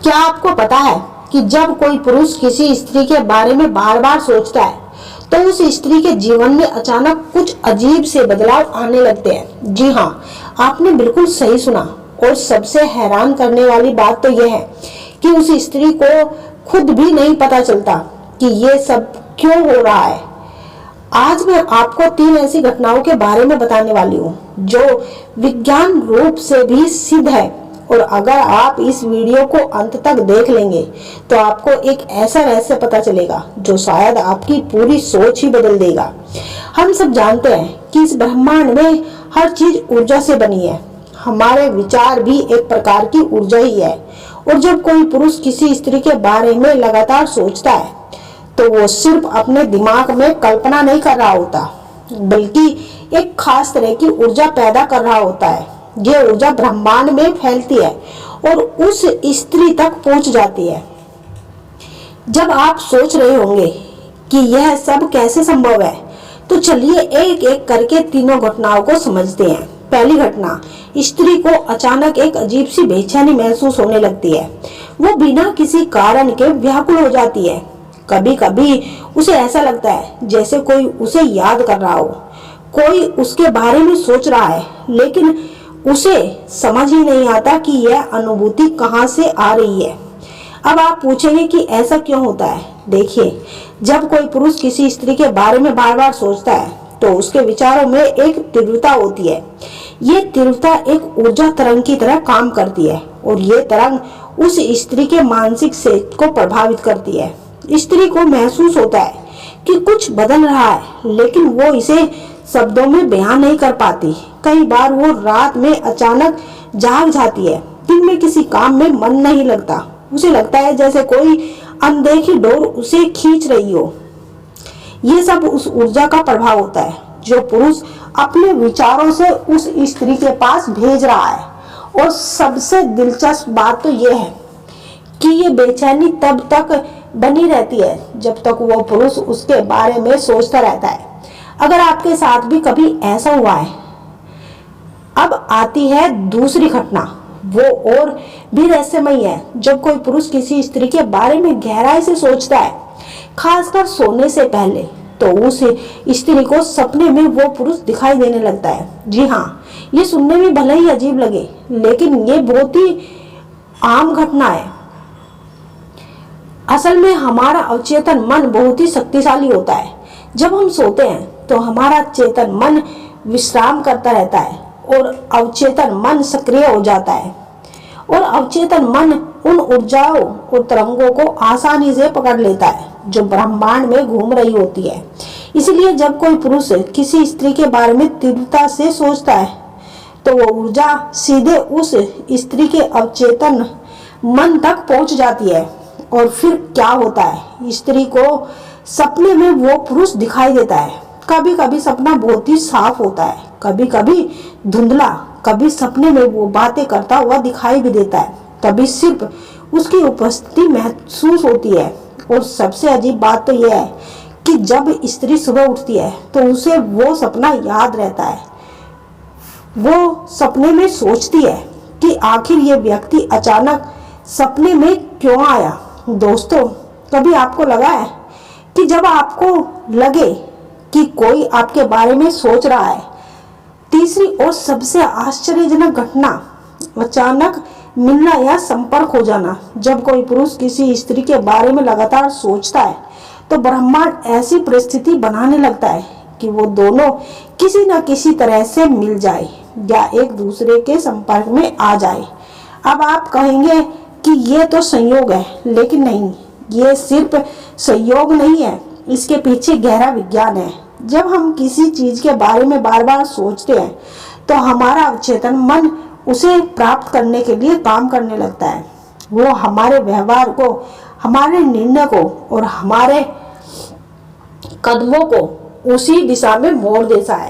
क्या आपको पता है कि जब कोई पुरुष किसी स्त्री के बारे में बार बार सोचता है तो उस स्त्री के जीवन में अचानक कुछ अजीब से बदलाव आने लगते हैं। जी हाँ, आपने बिल्कुल सही सुना। और सबसे हैरान करने वाली बात तो यह है कि उस स्त्री को खुद भी नहीं पता चलता कि ये सब क्यों हो रहा है। आज मैं आपको 3 ऐसी घटनाओं के बारे में बताने वाली हूँ जो विज्ञान रूप से भी सिद्ध है। और अगर आप इस वीडियो को अंत तक देख लेंगे तो आपको एक ऐसा रहस्य पता चलेगा जो शायद आपकी पूरी सोच ही बदल देगा। हम सब जानते हैं कि इस ब्रह्मांड में हर चीज ऊर्जा से बनी है। हमारे विचार भी एक प्रकार की ऊर्जा ही है। और जब कोई पुरुष किसी स्त्री के बारे में लगातार सोचता है तो वो सिर्फ अपने दिमाग में कल्पना नहीं कर रहा होता, बल्कि एक खास तरह की ऊर्जा पैदा कर रहा होता है। ये ऊर्जा ब्रह्मांड में फैलती है और उस स्त्री तक पहुंच जाती है। जब आप सोच रहे होंगे कि यह सब कैसे संभव है, तो चलिए एक एक करके तीनों घटनाओं को समझते हैं। पहली घटना, स्त्री को अचानक एक अजीब सी बेचैनी महसूस होने लगती है। वो बिना किसी कारण के व्याकुल हो जाती है। कभी कभी उसे ऐसा लगता है जैसे कोई उसे याद कर रहा हो, कोई उसके बारे में सोच रहा है, लेकिन उसे समझ ही नहीं आता कि यह अनुभूति कहाँ से आ रही है। अब आप पूछेंगे कि ऐसा क्यों होता है। देखिए, जब कोई पुरुष किसी स्त्री के बारे में बार बार सोचता है तो उसके विचारों में एक तीव्रता होती है। ये तीव्रता एक ऊर्जा तरंग की तरह काम करती है और ये तरंग उस स्त्री के मानसिक सेहत को प्रभावित करती है। स्त्री को महसूस होता है कि कुछ बदल रहा है, लेकिन वो इसे शब्दों में बयान नहीं कर पाती। कई बार वो रात में अचानक जाग जाती है। दिन में किसी काम में मन नहीं लगता। उसे लगता है जैसे कोई अनदेखी डोर उसे खींच रही हो। ये सब उस ऊर्जा का प्रभाव होता है जो पुरुष अपने विचारों से उस स्त्री के पास भेज रहा है। और सबसे दिलचस्प बात तो यह है कि ये बेचैनी तब तक बनी रहती है जब तक वो पुरुष उसके बारे में सोचता रहता है। अगर आपके साथ भी कभी ऐसा हुआ है। अब आती है दूसरी घटना, वो और भी रहस्यमयी है। जब कोई पुरुष किसी स्त्री के बारे में गहराई से सोचता है, खासकर सोने से पहले, तो उस स्त्री को सपने में वो पुरुष दिखाई देने लगता है। जी हाँ, ये सुनने में भले ही अजीब लगे, लेकिन ये बहुत ही आम घटना है। असल में हमारा अवचेतन मन बहुत ही शक्तिशाली होता है। जब हम सोते हैं तो हमारा चेतन मन विश्राम करता रहता है और अवचेतन मन सक्रिय हो जाता है। और अवचेतन मन उन ऊर्जाओं और तरंगों को आसानी से पकड़ लेता है जो ब्रह्मांड में घूम रही होती है। इसलिए जब कोई पुरुष किसी स्त्री के बारे में तीव्रता से सोचता है तो वो ऊर्जा सीधे उस स्त्री के अवचेतन मन तक पहुंच जाती है। और फिर क्या होता है, स्त्री को सपने में वो पुरुष दिखाई देता है। कभी कभी सपना बहुत ही साफ होता है, कभी कभी धुंधला, कभी सपने में वो बातें करता हुआ दिखाई भी देता है, कभी सिर्फ उसकी उपस्थिति महसूस होती है। और सबसे अजीब बात तो यह है कि जब स्त्री सुबह उठती है तो उसे वो सपना याद रहता है। वो सपने में सोचती है कि आखिर ये व्यक्ति अचानक सपने में क्यों आया। दोस्तों, कभी आपको लगा है कि जब आपको लगे कि कोई आपके बारे में सोच रहा है। तीसरी और सबसे आश्चर्यजनक घटना, अचानक मिलना या संपर्क हो जाना। जब कोई पुरुष किसी स्त्री के बारे में लगातार सोचता है तो ब्रह्मांड ऐसी परिस्थिति बनाने लगता है कि वो दोनों किसी न किसी तरह से मिल जाए या एक दूसरे के संपर्क में आ जाए। अब आप कहेंगे कि ये तो संयोग है, लेकिन नहीं, ये सिर्फ संयोग नहीं है, इसके पीछे गहरा विज्ञान है। जब हम किसी चीज के बारे में बार बार सोचते हैं तो हमारा अवचेतन मन उसे प्राप्त करने के लिए काम करने लगता है। वो हमारे व्यवहार को, हमारे निर्णय को और हमारे कदमों को उसी दिशा में मोड़ देता है।